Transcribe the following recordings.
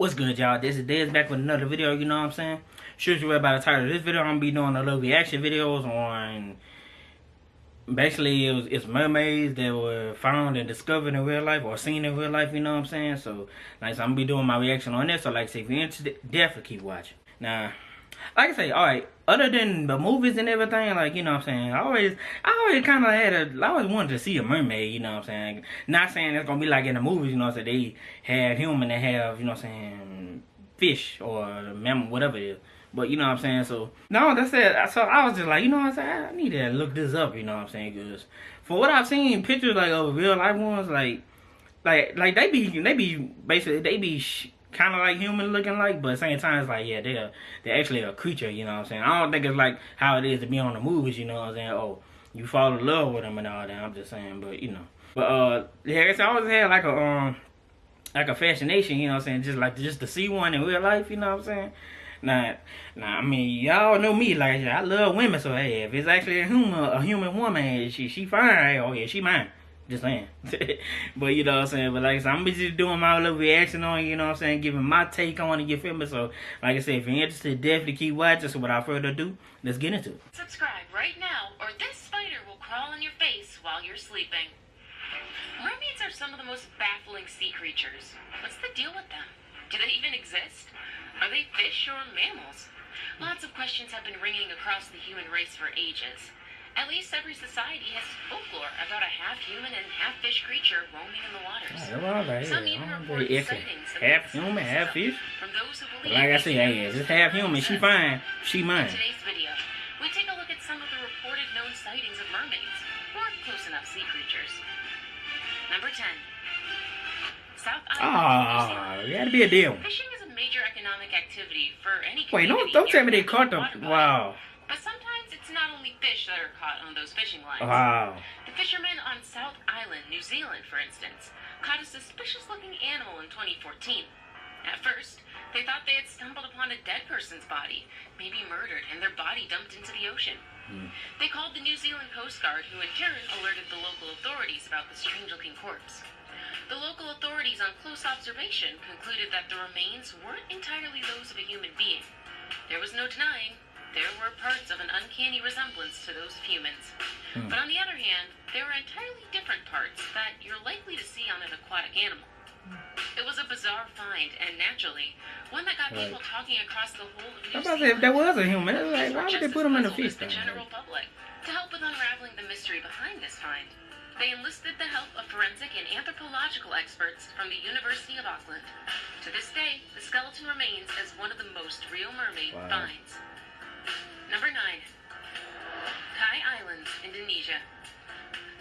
What's good, y'all? This is Dez back with another video, you know what I'm saying? Sure you read by the title of this video, I'm gonna be doing a little reaction videos on basically it's mermaids that were found and discovered in real life or seen in real life, you know what I'm saying? So I'm gonna be doing my reaction on this. So like I say, if you're interested, definitely keep watching. Now, like I say, alright, other than the movies and everything, like, you know what I'm saying, I always kinda I always wanted to see a mermaid, you know what I'm saying? Not saying it's gonna be like in the movies, you know what I'm saying, they have human that have, you know what I'm saying, fish or mammal, whatever it is. But you know what I'm saying, so no, that's it. So I was just like, you know what I'm saying, I need to look this up, you know what I'm saying, because for what I've seen, pictures like of real life ones, like they be basically kind of like human looking, like, but at the same time it's like, yeah, they're actually a creature, you know what I'm saying. I don't think it's like how it is to be on the movies, you know what I'm saying. Oh, you fall in love with them and all that. I'm just saying, but you know, but yeah, it's always had like a fascination, you know what I'm saying, just to see one in real life, you know what I'm saying. Now, I mean, y'all know me, like, I love women, so hey, if it's actually a human woman, she fine, oh yeah, she mine. Just saying. But you know what I'm saying, but like I said, I'm just doing my little reaction on it, you know what I'm saying, giving my take on it, you feel me? So, like I said, if you're interested, definitely keep watching. So without further ado, let's get into it. Subscribe right now, or this spider will crawl on your face while you're sleeping. Mermaids are some of the most baffling sea creatures. What's the deal with them? Do they even exist? Are they fish or mammals? Lots of questions have been ringing across the human race for ages. At least every society has folklore about a half-human and half-fish creature roaming in the waters. Some even report sightings of half human, half fish. From those who believe. But like I said, hey, it's half human. She fine. She mine. In today's video, we take a look at some of the reported known sightings of mermaids, or close enough sea creatures. Number 10. South Island. You gotta be a deal. Fishing is a major economic activity for any Wait, community. don't tell me they caught them. Wow. But sometimes it's not only fish that are caught on those fishing lines. Wow. The fishermen on South Island, New Zealand, for instance, caught a suspicious-looking animal in 2014. At first, they thought they had stumbled upon a dead person's body, maybe murdered, and their body dumped into the ocean. They called the New Zealand Coast Guard, who in turn alerted the local authorities about the strange-looking corpse. The local authorities, on close observation, concluded that the remains weren't entirely those of a human being. There was no denying there were parts of an uncanny resemblance to those of humans. But on the other hand, there were entirely different parts that you're likely to see on an aquatic animal. It was a bizarre find, and naturally, one that got people talking across the whole of New Zealand. If there was a human, it's like, why would they put him in a fish tank? The general public. To help with unraveling the mystery behind this find, they enlisted the help of forensic and anthropological experts from the University of Auckland. To this day, the skeleton remains as one of the most real mermaid finds. Number 9. Kai Islands, Indonesia.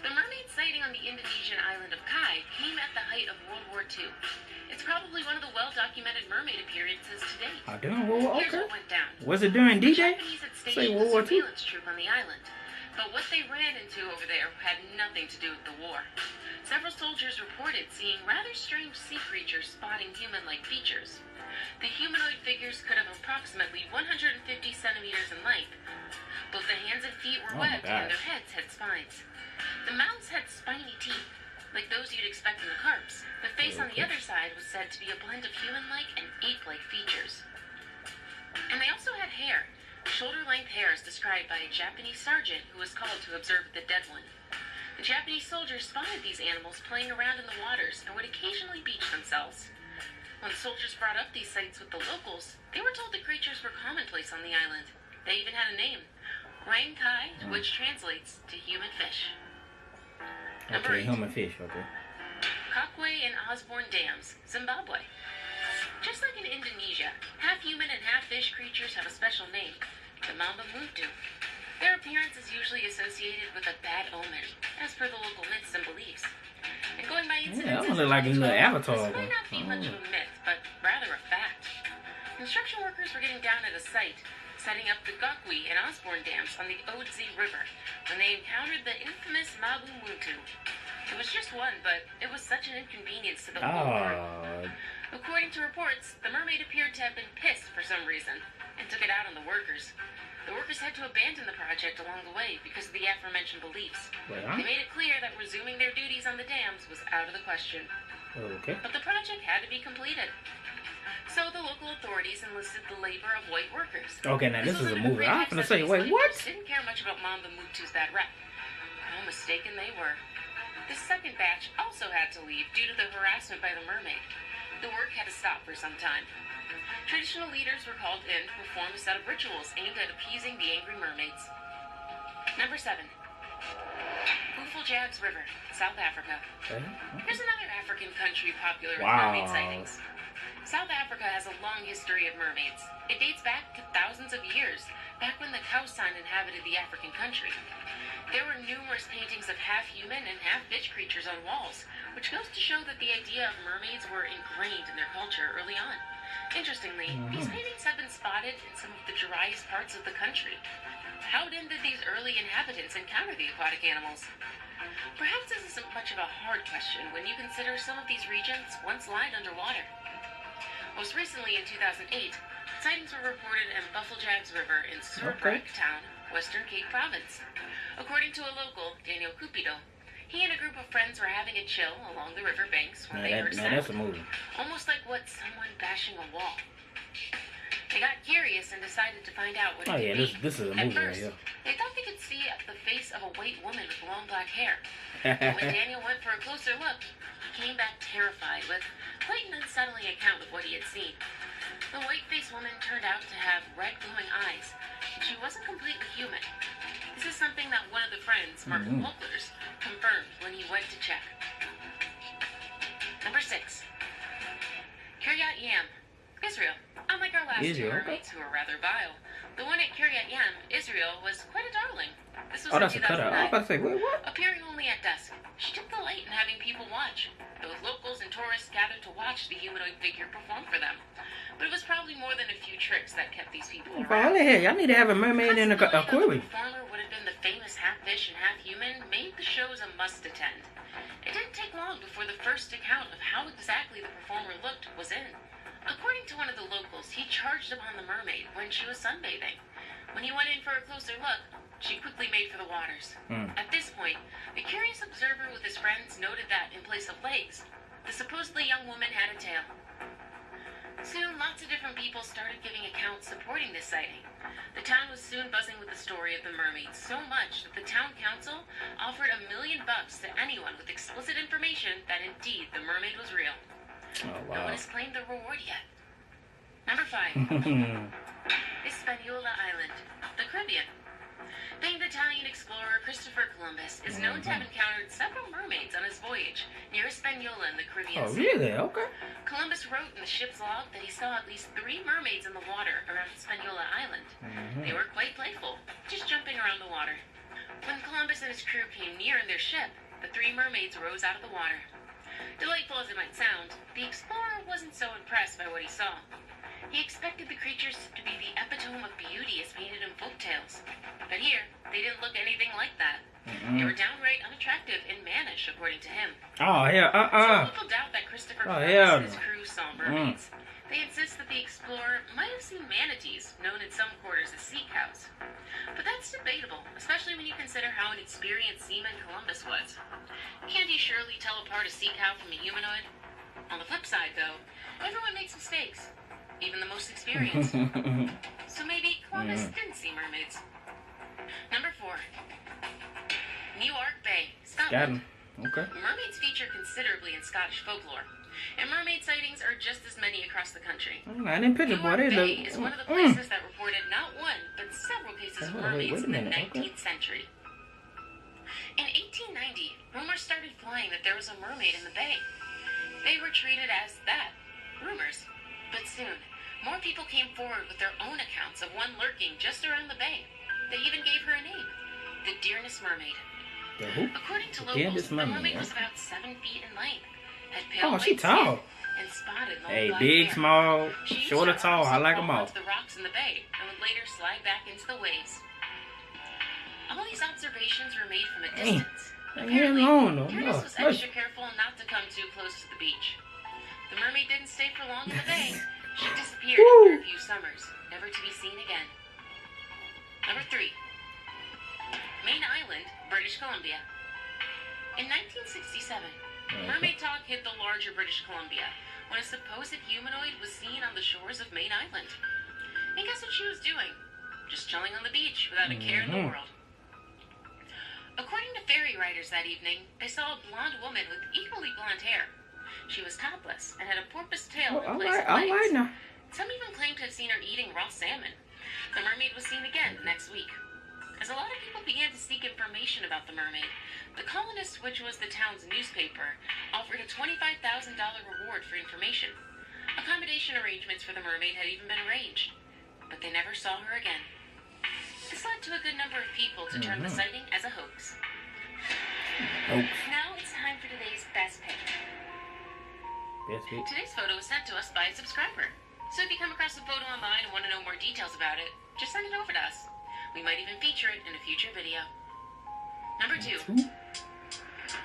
The mermaid sighting on the Indonesian island of Kai came at the height of World War II. It's probably one of the well-documented mermaid appearances to date. Here's what went down. Was it during The DJ? Japanese had stationed a surveillance troop on the island, but what they ran into over there had nothing to do with the war. Several soldiers reported seeing rather strange sea creatures spotting human-like features. The humanoid figures could have approximately 150 centimeters in length. Both the hands and feet were webbed, and their heads had spines. The mouths had spiny teeth, like those you'd expect in the carps. The face on the other side was said to be a blend of human-like and ape-like features. And they also had hair, shoulder-length hair as described by a Japanese sergeant who was called to observe the dead one. The Japanese soldiers spotted these animals playing around in the waters and would occasionally beach themselves. When soldiers brought up these sights with the locals, they were told the creatures were commonplace on the island. They even had a name, Rang Kai, which translates to human fish. Number 8. Human fish, okay. Kakwe and Osborne Dams, Zimbabwe. Just like in Indonesia, half-human and half-fish creatures have a special name, the Mamba Muntu. Their appearance is usually associated with a bad omen, as per the local myths and beliefs. And going by incidents, look like a little avatar. this might not be much of a myth, but rather a fact. Construction workers were getting down at a site, setting up the Kakwe and Osborne dams on the Odzee River, when they encountered the infamous Mabu Muntu. It was just one, but it was such an inconvenience to the whole group. According to reports, the mermaid appeared to have been pissed for some reason, and took it out on the workers. The workers had to abandon the project along the way because of the aforementioned beliefs. They made it clear that resuming their duties on the dams was out of the question. Okay. But the project had to be completed. So the local authorities enlisted the labor of white workers. Okay, now this is a movie. I'm gonna say, these wait, what? laborers didn't care much about Mamba Mutsu's bad rep. How mistaken they were. The second batch also had to leave due to the harassment by the mermaid. The work had to stop for some time. Traditional leaders were called in to perform a set of rituals aimed at appeasing the angry mermaids. Number 7. Buffaljags River, South Africa. Okay. Here's another African country popular with Wow. mermaid sightings. South Africa has a long history of mermaids. It dates back to thousands of years, back when the Khoisan inhabited the African country. There were numerous paintings of half-human and half-fish creatures on walls, which goes to show that the idea of mermaids were ingrained in their culture early on. Interestingly, these paintings have been spotted in some of the driest parts of the country. How then did these early inhabitants encounter the aquatic animals? Perhaps this isn't much of a hard question when you consider some of these regions once lied underwater. Most recently in 2008, sightings were reported in Buffaljags River in Surbrook Town, Western Cape Province. According to a local, Daniel Cupido, he and a group of friends were having a chill along the river banks when they heard sound. That's a movie. Almost like what someone bashing a wall. They got curious and decided to find out what it could be. This is a At movie right first, here. they thought they could see the face of a white woman with long black hair. But when Daniel went for a closer look, he came back terrified with quite an unsettling account of what he had seen. The white-faced woman turned out to have red glowing eyes, and she wasn't completely human. This is something that one of the friends, Martin Wolkers, confirmed when he went to check. Number 6. Kiryat Yam Israel. Unlike our last two mermaids who were rather vile, the one at Kiryat Yam Israel was quite a darling. This was in 2009. I was about to say, wait, what? Appearing only at dusk, she took delight in having people watch. Both locals and tourists gathered to watch the humanoid figure perform for them. But it was probably more than a few tricks that kept these people around. Y'all need to have a mermaid in the aquarium. The performer would have been the famous half-fish and half-human made the shows a must-attend. It didn't take long before the first account of how exactly the performer looked was in. According to one of the locals, he charged upon the mermaid when she was sunbathing. When he went in for a closer look, she quickly made for the waters. At this point, the curious observer with his friends noted that, in place of legs, the supposedly young woman had a tail. Soon, lots of different people started giving accounts supporting this sighting. The town was soon buzzing with the story of the mermaids, so much that the town council offered $1 million to anyone with explicit information that indeed the mermaid was real. Oh, wow. No one has claimed the reward yet. Number 5. Hispaniola Island, the Caribbean. Famed Italian explorer Christopher Columbus is known to have encountered several mermaids on his voyage near Hispaniola in the Caribbean Sea. Oh, really? Okay. Columbus wrote in the ship's log that he saw at least 3 mermaids in the water around Hispaniola Island. They were quite playful, just jumping around the water. When Columbus and his crew came near in their ship, the 3 mermaids rose out of the water. Delightful as it might sound, the explorer wasn't so impressed by what he saw. He expected the creatures to be the epitome of beauty as painted in folk tales. But here, they didn't look anything like that. They were downright unattractive and mannish, according to him. Oh, yeah, Some people doubt that Christopher Columbus and his crew saw mermaids. They insist that the explorer might have seen manatees, known in some quarters as sea cows. But that's debatable, especially when you consider how an experienced seaman Columbus was. Can't he surely tell apart a sea cow from a humanoid? On the flip side, though, everyone makes mistakes, even the most experienced. So maybe Columbus didn't see mermaids. Number 4. Newark Bay, Scotland. Okay. Mermaids feature considerably in Scottish folklore, and mermaid sightings are just as many across the country. I didn't picture, boy. Newark Bay is one of the places that reported not one, but several cases of mermaids in the 19th century. In 1890, rumors started flying that there was a mermaid in the bay. They were treated as that, rumors. But soon, more people came forward with their own accounts of one lurking just around the bay. They even gave her a name, the Dearness Mermaid. According to locals, the mermaid was about 7 feet in length, had pale white skin, and spotted long black big, hair. small, She used short or her tall, arms I to like crawl them all. onto the rocks in the bay, and would later slide back into the waves. All these observations were made from a distance. Apparently, Dearness was extra careful not to come too close to the beach. The mermaid didn't stay for long in the bay. She disappeared after a few summers, never to be seen again. Number 3. Main Island, British Columbia. In 1967, mermaid talk hit the larger British Columbia when a supposed humanoid was seen on the shores of Main Island. And guess what she was doing? Just chilling on the beach without a care in the world. According to ferry riders that evening, they saw a blonde woman with equally blonde hair. She was topless and had a porpoise tail in place of legs. Now. Some even claimed to have seen her eating raw salmon. The mermaid was seen again next week. As a lot of people began to seek information about the mermaid, the Colonist, which was the town's newspaper, offered a $25,000 reward for information. Accommodation arrangements for the mermaid had even been arranged, but they never saw her again. This led to a good number of people to term the sighting as a hoax. Now it's time for today's best pick. Today's photo was sent to us by a subscriber. So if you come across the photo online and want to know more details about it, just send it over to us. We might even feature it in a future video. Number 2.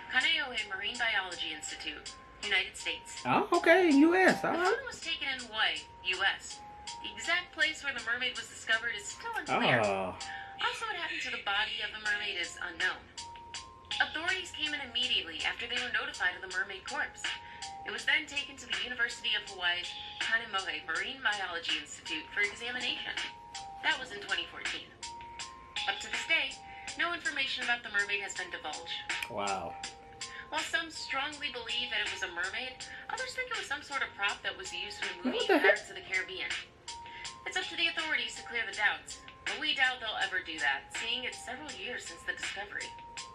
Kaneohe Marine Biology Institute, United States. Oh, okay, U.S. The photo was taken in Hawaii, U.S. The exact place where the mermaid was discovered is still unclear. Also, what happened to the body of the mermaid is unknown. Authorities came in immediately after they were notified of the mermaid corpse. It was then taken to the University of Hawaii's Kaneohe Marine Biology Institute for examination. That was in 2014. Up to this day, no information about the mermaid has been divulged. Wow. While some strongly believe that it was a mermaid, others think it was some sort of prop that was used in the movie Pirates of the Caribbean. It's up to the authorities to clear the doubts, but we doubt they'll ever do that, seeing it's several years since the discovery.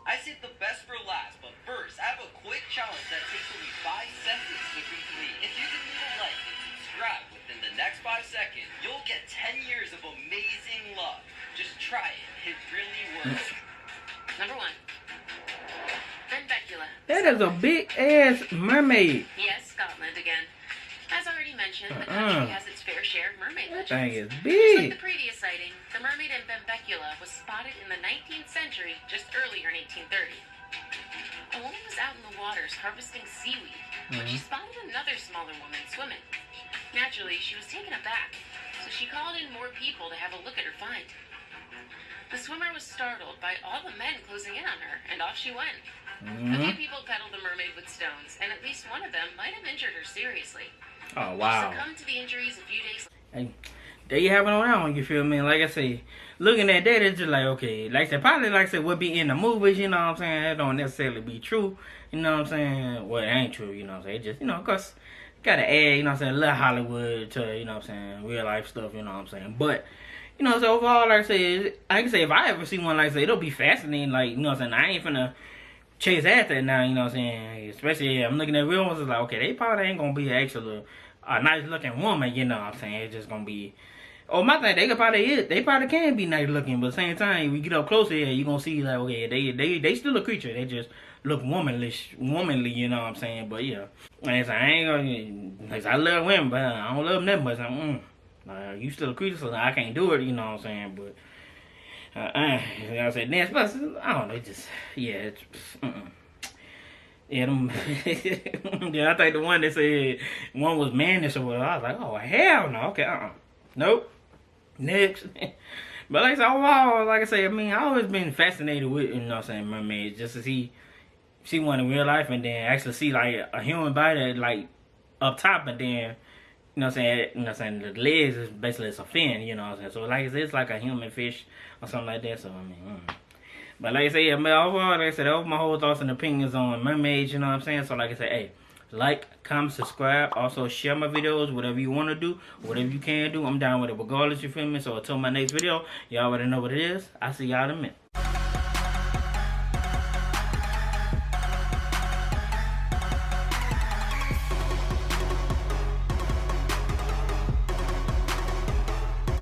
I saved the best for last, but first, I have a quick challenge that takes only 5 seconds to complete. If you can leave a like and subscribe within the next 5 seconds, you'll get 10 years of amazing luck. Just try it. It really works. Number 1. Benbecula. That is a big ass mermaid. Yes, Scotland again. As already mentioned, the country has its fair share of mermaid legends. That thing is Just like big. the previous sighting, the mermaid in Benbecula was spotted in the 19th century, just earlier in 1830. A woman was out in the waters harvesting seaweed when she spotted another smaller woman swimming. Naturally, she was taken aback, so she called in more people to have a look at her find. The swimmer was startled by all the men closing in on her, and off she went. A few people peddled the mermaid with stones, and at least one of them might have injured her seriously. Oh, wow. She succumbed to the injuries a few days later. Hey, there you have it on that one, you feel me? Like I say, looking at that, it's just like, okay, like I said, probably like I said, what be in the movies, you know what I'm saying? That don't necessarily be true, you know what I'm saying? Well, it ain't true, you know what I'm saying? It just, you know, because gotta add, you know what I'm saying, a little Hollywood to, you know what I'm saying, real life stuff, you know what I'm saying? But, you know, so overall, like I say, I can say if I ever see one, like I say, it'll be fascinating, like, you know what I'm saying? I ain't finna chase after it now, you know what I'm saying? Especially, I'm looking at real ones, it's like, okay, they probably ain't gonna be actually a nice looking woman, you know what I'm saying? It's just gonna be, oh, my thing, they probably can be nice looking, but at the same time, we get up closer here, you gonna see like, okay, they still a creature, they just look womanly, you know what I'm saying? But yeah, like I ain't gonna, like I love women, but I don't love them that much. You still a creature, so I can't do it, you know what I'm saying? But you know what I'm saying? Then, plus, I don't know, it just, yeah, it's, yeah, them, yeah, I think the one that said one was mannish or whatever, I was like, oh, hell no, okay, nope, next. But like I said, overall, like I say, I mean, I always been fascinated with, you know what I'm saying, mermaids, just to see one in real life and then actually see, like, a human body, like, up top, and then, you know what I'm saying, the legs is basically, it's a fin, you know what I'm saying, so like I said, it's like a human fish or something like that, so, I mean, But like I said, yeah, man, overall, like I said, that was my whole thoughts and opinions on mermaids, you know what I'm saying? So like I said, hey, like, comment, subscribe. Also, share my videos, whatever you want to do, whatever you can do. I'm down with it regardless, you feel me? So until my next video, y'all already know what it is. I'll see y'all in a minute.